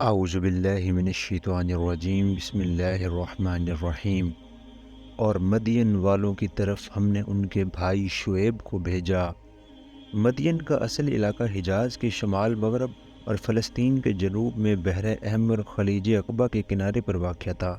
اعوذ باللہ من الشیطان الرجیم بسم اللہ الرحمن الرحیم۔ اور مدین والوں کی طرف ہم نے ان کے بھائی شعیب کو بھیجا۔ مدین کا اصل علاقہ حجاز کے شمال مغرب اور فلسطین کے جنوب میں بحر احمر خلیج عقبہ کے کنارے پر واقع تھا،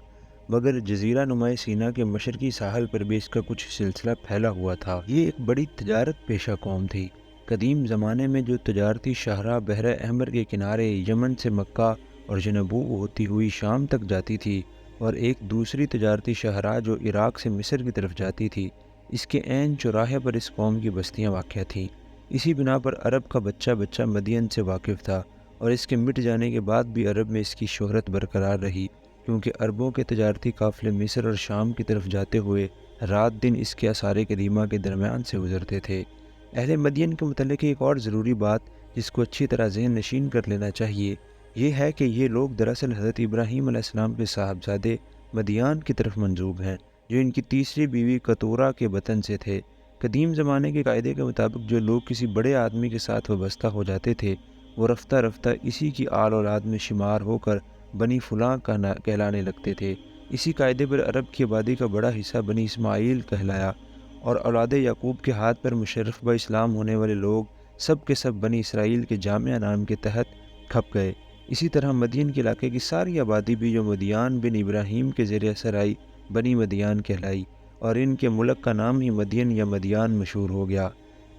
مگر جزیرہ نمائے سینا کے مشرقی ساحل پر بھی اس کا کچھ سلسلہ پھیلا ہوا تھا۔ یہ ایک بڑی تجارت پیشہ قوم تھی۔ قدیم زمانے میں جو تجارتی شاہراہ بحر احمر کے کنارے یمن سے مکہ اور جنوب ہوتی ہوئی شام تک جاتی تھی، اور ایک دوسری تجارتی شاہراہ جو عراق سے مصر کی طرف جاتی تھی، اس کے عین چوراہے پر اس قوم کی بستیاں واقع تھیں۔ اسی بنا پر عرب کا بچہ بچہ مدین سے واقف تھا، اور اس کے مٹ جانے کے بعد بھی عرب میں اس کی شہرت برقرار رہی، کیونکہ عربوں کے تجارتی قافلے مصر اور شام کی طرف جاتے ہوئے رات دن اس کے آثار قدیمہ کے درمیان سے گزرتے تھے۔ اہل مدین کے متعلق ایک اور ضروری بات جس کو اچھی طرح ذہن نشین کر لینا چاہیے، یہ ہے کہ یہ لوگ دراصل حضرت ابراہیم علیہ السلام کے صاحبزادے مدیان کی طرف منسوب ہیں، جو ان کی تیسری بیوی کتورہ کے وطن سے تھے۔ قدیم زمانے کے قاعدے کے مطابق جو لوگ کسی بڑے آدمی کے ساتھ وابستہ ہو جاتے تھے، وہ رفتہ رفتہ اسی کی آل اولاد میں شمار ہو کر بنی فلاں کہلانے لگتے تھے۔ اسی قاعدے پر عرب کی آبادی کا بڑا حصہ بنی اسماعیل کہلایا، اور اولاد یعقوب کے ہاتھ پر مشرف با اسلام ہونے والے لوگ سب کے سب بنی اسرائیل کے جامع نام کے تحت کھپ گئے۔ اسی طرح مدین کے علاقے کی ساری آبادی بھی جو مدیان بن ابراہیم کے زیر اثر آئی، بنی مدیان کہلائی، اور ان کے ملک کا نام ہی مدین یا مدیان مشہور ہو گیا۔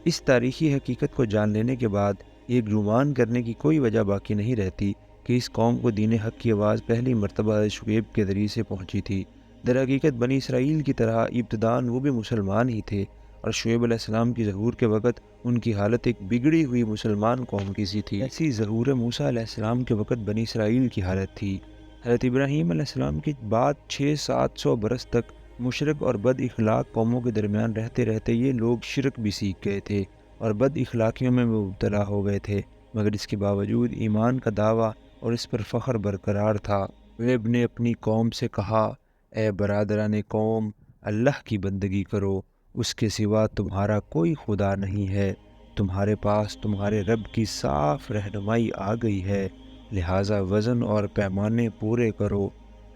اس تاریخی حقیقت کو جان لینے کے بعد یہ گمان کرنے کی کوئی وجہ باقی نہیں رہتی کہ اس قوم کو دین حق کی آواز پہلی مرتبہ شعیب کے ذریعے سے پہنچی تھی۔ در حقیقت بنی اسرائیل کی طرح ابتداً وہ بھی مسلمان ہی تھے، اور شعیب علیہ السلام کی ظہور کے وقت ان کی حالت ایک بگڑی ہوئی مسلمان قوم کی سی تھی، ایسی ظہور موسیٰ علیہ السلام کے وقت بنی اسرائیل کی حالت تھی۔ حضرت ابراہیم علیہ السلام کے بعد 600-700 برس تک مشرک اور بد اخلاق قوموں کے درمیان رہتے رہتے یہ لوگ شرک بھی سیکھ گئے تھے اور بد اخلاقیوں میں مبتلا ہو گئے تھے، مگر اس کے باوجود ایمان کا دعویٰ اور اس پر فخر برقرار تھا۔ شعیب نے اپنی قوم سے کہا، اے برادران قوم، اللہ کی بندگی کرو، اس کے سوا تمہارا کوئی خدا نہیں ہے۔ تمہارے پاس تمہارے رب کی صاف رہنمائی آ گئی ہے، لہٰذا وزن اور پیمانے پورے کرو،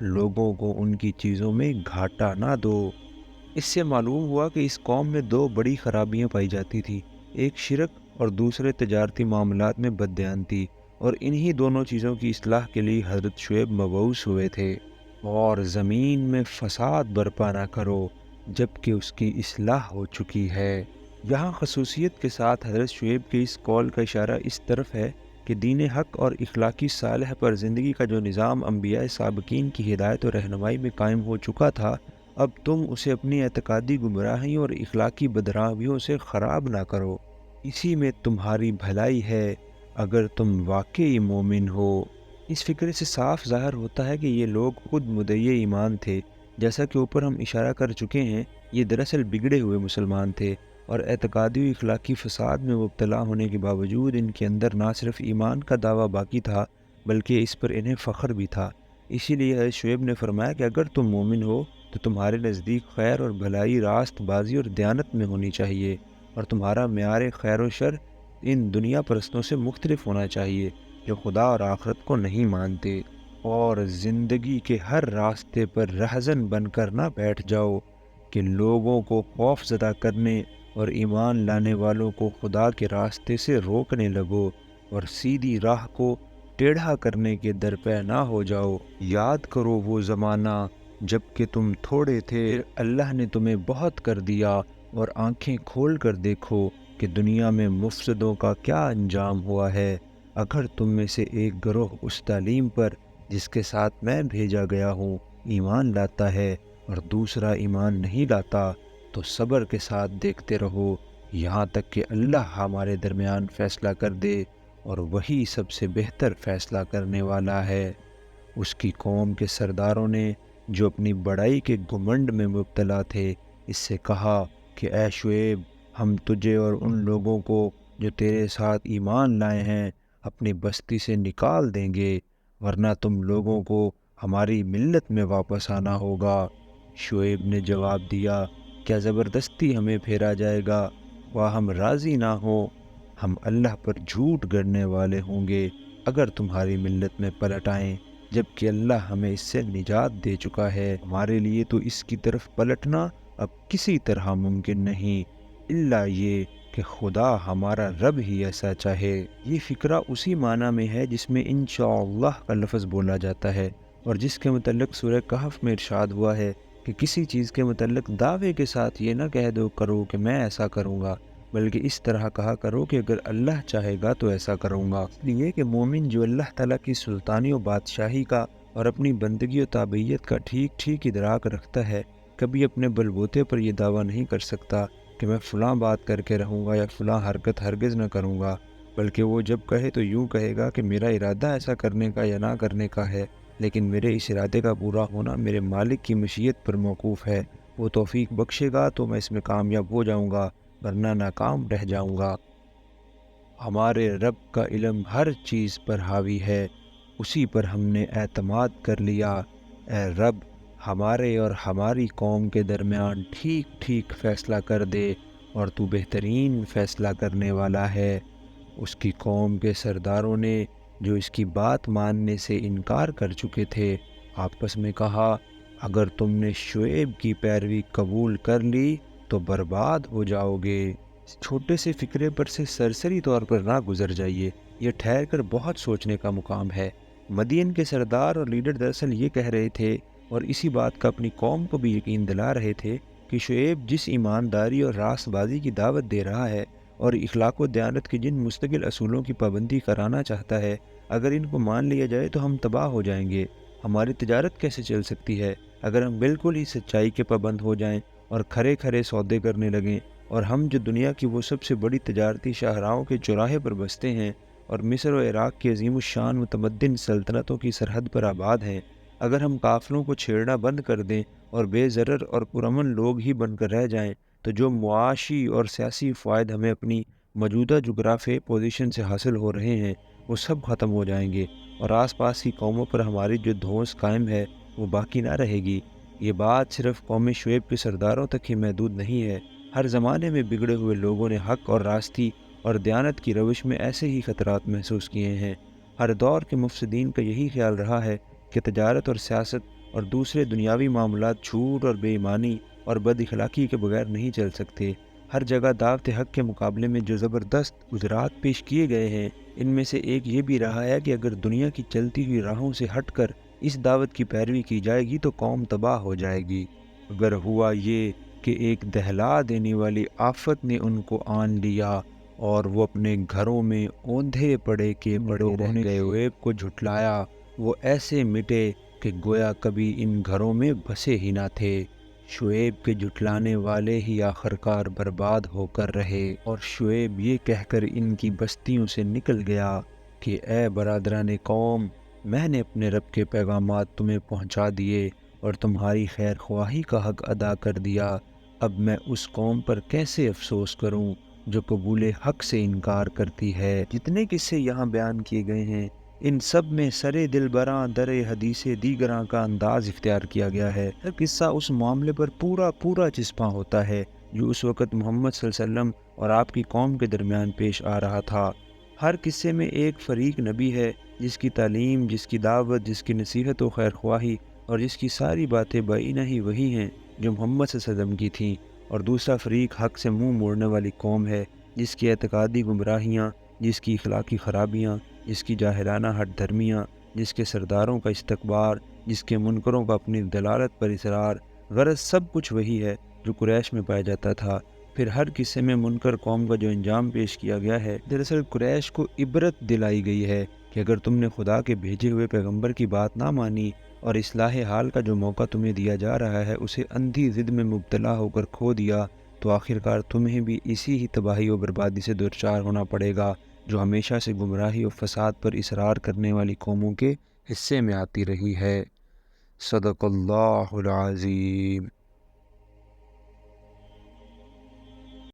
لوگوں کو ان کی چیزوں میں گھاٹا نہ دو۔ اس سے معلوم ہوا کہ اس قوم میں دو بڑی خرابیاں پائی جاتی تھی، ایک شرک اور دوسرے تجارتی معاملات میں بددیانتی، اور انہی دونوں چیزوں کی اصلاح کے لیے حضرت شعیب مبعوث ہوئے تھے۔ اور زمین میں فساد برپا نہ کرو جب کہ اس کی اصلاح ہو چکی ہے۔ یہاں خصوصیت کے ساتھ حضرت شعیب کے اس قول کا اشارہ اس طرف ہے کہ دین حق اور اخلاقی صالح پر زندگی کا جو نظام انبیاء سابقین کی ہدایت و رہنمائی میں قائم ہو چکا تھا، اب تم اسے اپنی اعتقادی گمراہیوں اور اخلاقی بدراویوں سے خراب نہ کرو، اسی میں تمہاری بھلائی ہے اگر تم واقعی مومن ہو۔ اس فکرے سے صاف ظاہر ہوتا ہے کہ یہ لوگ خود مدعی ایمان تھے۔ جیسا کہ اوپر ہم اشارہ کر چکے ہیں، یہ دراصل بگڑے ہوئے مسلمان تھے، اور اعتقادی و اخلاقی فساد میں مبتلا ہونے کے باوجود ان کے اندر نہ صرف ایمان کا دعویٰ باقی تھا بلکہ اس پر انہیں فخر بھی تھا۔ اسی لیے حضرت شعیب نے فرمایا کہ اگر تم مومن ہو تو تمہارے نزدیک خیر اور بھلائی راست بازی اور دیانت میں ہونی چاہیے، اور تمہارا معیار خیر و شر ان دنیا پرستوں سے مختلف ہونا چاہیے جو خدا اور آخرت کو نہیں مانتے۔ اور زندگی کے ہر راستے پر رہزن بن کر نہ بیٹھ جاؤ کہ لوگوں کو خوف زدہ کرنے اور ایمان لانے والوں کو خدا کے راستے سے روکنے لگو، اور سیدھی راہ کو ٹیڑھا کرنے کے درپے نہ ہو جاؤ۔ یاد کرو وہ زمانہ جب کہ تم تھوڑے تھے، پھر اللہ نے تمہیں بہت کر دیا، اور آنکھیں کھول کر دیکھو کہ دنیا میں مفسدوں کا کیا انجام ہوا ہے۔ اگر تم میں سے ایک گروہ اس تعلیم پر جس کے ساتھ میں بھیجا گیا ہوں ایمان لاتا ہے اور دوسرا ایمان نہیں لاتا، تو صبر کے ساتھ دیکھتے رہو یہاں تک کہ اللہ ہمارے درمیان فیصلہ کر دے، اور وہی سب سے بہتر فیصلہ کرنے والا ہے۔ اس کی قوم کے سرداروں نے جو اپنی بڑائی کے گھمنڈ میں مبتلا تھے، اس سے کہا کہ اے شعیب، ہم تجھے اور ان لوگوں کو جو تیرے ساتھ ایمان لائے ہیں اپنی بستی سے نکال دیں گے، ورنہ تم لوگوں کو ہماری ملت میں واپس آنا ہوگا۔ شعیب نے جواب دیا، کیا زبردستی ہمیں پھیرا جائے گا؟ ہم راضی نہ ہوں، ہم اللہ پر جھوٹ گڑنے والے ہوں گے، اگر تمہاری ملت میں پلٹ آئیں جبکہ اللہ ہمیں اس سے نجات دے چکا ہے، ہمارے لیے تو اس کی طرف پلٹنا اب کسی طرح ممکن نہیں، الا یہ کہ خدا ہمارا رب ہی ایسا چاہے۔ یہ فقرہ اسی معنی میں ہے جس میں انشاءاللہ کا لفظ بولا جاتا ہے، اور جس کے متعلق سورہ کہف میں ارشاد ہوا ہے کہ کسی چیز کے متعلق دعوے کے ساتھ یہ نہ کہہ دو کرو کہ میں ایسا کروں گا، بلکہ اس طرح کہا کرو کہ اگر اللہ چاہے گا تو ایسا کروں گا۔ اس لیے کہ مومن جو اللہ تعالیٰ کی سلطانی و بادشاہی کا اور اپنی بندگی و تابعیت کا ٹھیک ٹھیک ادراک رکھتا ہے، کبھی اپنے بلبوتے پر یہ دعویٰ نہیں کر سکتا کہ میں فلاں بات کر کے رہوں گا یا فلاں حرکت ہرگز نہ کروں گا، بلکہ وہ جب کہے تو یوں کہے گا کہ میرا ارادہ ایسا کرنے کا یا نہ کرنے کا ہے، لیکن میرے اس ارادے کا پورا ہونا میرے مالک کی مشیت پر موقوف ہے، وہ توفیق بخشے گا تو میں اس میں کامیاب ہو جاؤں گا، ورنہ ناکام رہ جاؤں گا۔ ہمارے رب کا علم ہر چیز پر حاوی ہے، اسی پر ہم نے اعتماد کر لیا۔ اے رب، ہمارے اور ہماری قوم کے درمیان ٹھیک ٹھیک فیصلہ کر دے، اور تو بہترین فیصلہ کرنے والا ہے۔ اس کی قوم کے سرداروں نے جو اس کی بات ماننے سے انکار کر چکے تھے، آپس میں کہا، اگر تم نے شعیب کی پیروی قبول کر لی تو برباد ہو جاؤ گے۔ اس چھوٹے سے فکرے پر سے سرسری طور پر نہ گزر جائیے، یہ ٹھہر کر بہت سوچنے کا مقام ہے۔ مدین کے سردار اور لیڈر دراصل یہ کہہ رہے تھے، اور اسی بات کا اپنی قوم کو بھی یقین دلا رہے تھے، کہ شعیب جس ایمانداری اور راست بازی کی دعوت دے رہا ہے اور اخلاق و دیانت کے جن مستقل اصولوں کی پابندی کرانا چاہتا ہے، اگر ان کو مان لیا جائے تو ہم تباہ ہو جائیں گے۔ ہماری تجارت کیسے چل سکتی ہے اگر ہم بالکل ہی سچائی کے پابند ہو جائیں اور کھرے کھرے سودے کرنے لگیں، اور ہم جو دنیا کی وہ سب سے بڑی تجارتی شاہراہوں کے چوراہے پر بستے ہیں اور مصر و عراق کی عظیم الشان متمدن سلطنتوں کی سرحد پر آباد ہیں، اگر ہم قافلوں کو چھیڑنا بند کر دیں اور بے ضرر اور پرامن لوگ ہی بن کر رہ جائیں، تو جو معاشی اور سیاسی فوائد ہمیں اپنی موجودہ جغرافیائی پوزیشن سے حاصل ہو رہے ہیں وہ سب ختم ہو جائیں گے، اور آس پاس کی قوموں پر ہماری جو دھونس قائم ہے وہ باقی نہ رہے گی۔ یہ بات صرف قوم شعیب کے سرداروں تک ہی محدود نہیں ہے، ہر زمانے میں بگڑے ہوئے لوگوں نے حق اور راستی اور دیانت کی روش میں ایسے ہی خطرات محسوس کیے ہیں۔ ہر دور کے مفسدین کا یہی خیال رہا ہے کہ تجارت اور سیاست اور دوسرے دنیاوی معاملات جھوٹ اور بے ایمانی اور بد اخلاقی کے بغیر نہیں چل سکتے۔ ہر جگہ دعوت حق کے مقابلے میں جو زبردست گزرات پیش کیے گئے ہیں، ان میں سے ایک یہ بھی رہا ہے کہ اگر دنیا کی چلتی ہوئی راہوں سے ہٹ کر اس دعوت کی پیروی کی جائے گی تو قوم تباہ ہو جائے گی۔ اگر ہوا یہ کہ ایک دہلا دینے والی آفت نے ان کو آن لیا اور وہ اپنے گھروں میں اوندھے پڑے کے بڑے رہ گئے، شعیب کو جھٹلایا، وہ ایسے مٹے کہ گویا کبھی ان گھروں میں بسے ہی نہ تھے۔ شعیب کے جھٹلانے والے ہی آخرکار برباد ہو کر رہے، اور شعیب یہ کہہ کر ان کی بستیوں سے نکل گیا کہ اے برادران قوم، میں نے اپنے رب کے پیغامات تمہیں پہنچا دیے اور تمہاری خیر خواہی کا حق ادا کر دیا، اب میں اس قوم پر کیسے افسوس کروں جو قبول حق سے انکار کرتی ہے۔ جتنے قصے یہاں بیان کیے گئے ہیں، ان سب میں سرے دل براں در حدیث دیگراں کا انداز اختیار کیا گیا ہے۔ ہر قصہ اس معاملے پر پورا چسپاں ہوتا ہے جو اس وقت محمد صلی اللہ علیہ وسلم اور آپ کی قوم کے درمیان پیش آ رہا تھا۔ ہر قصے میں ایک فریق نبی ہے جس کی تعلیم، جس کی دعوت، جس کی نصیحت و خیر خواہی اور جس کی ساری باتیں بعینہ ہی وہی ہیں جو محمد صلی اللہ علیہ وسلم کی تھیں، اور دوسرا فریق حق سے منہ موڑنے والی قوم ہے جس کی اعتقادی گمراہیاں، جس کی اخلاقی خرابیاں، جس کی جاہلانہ ہٹ دھرمیاں، جس کے سرداروں کا استکبار، جس کے منکروں کا اپنی دلالت پر اصرار، غرض سب کچھ وہی ہے جو قریش میں پایا جاتا تھا۔ پھر ہر قصے میں منکر قوم کا جو انجام پیش کیا گیا ہے، دراصل قریش کو عبرت دلائی گئی ہے کہ اگر تم نے خدا کے بھیجے ہوئے پیغمبر کی بات نہ مانی اور اصلاح حال کا جو موقع تمہیں دیا جا رہا ہے اسے اندھی ضد میں مبتلا ہو کر کھو دیا، تو آخرکار تمہیں بھی اسی ہی تباہی و بربادی سے دوچار ہونا پڑے گا جو ہمیشہ سے گمراہی و فساد پر اصرار کرنے والی قوموں کے حصے میں آتی رہی ہے۔ صدق اللہ العظیم۔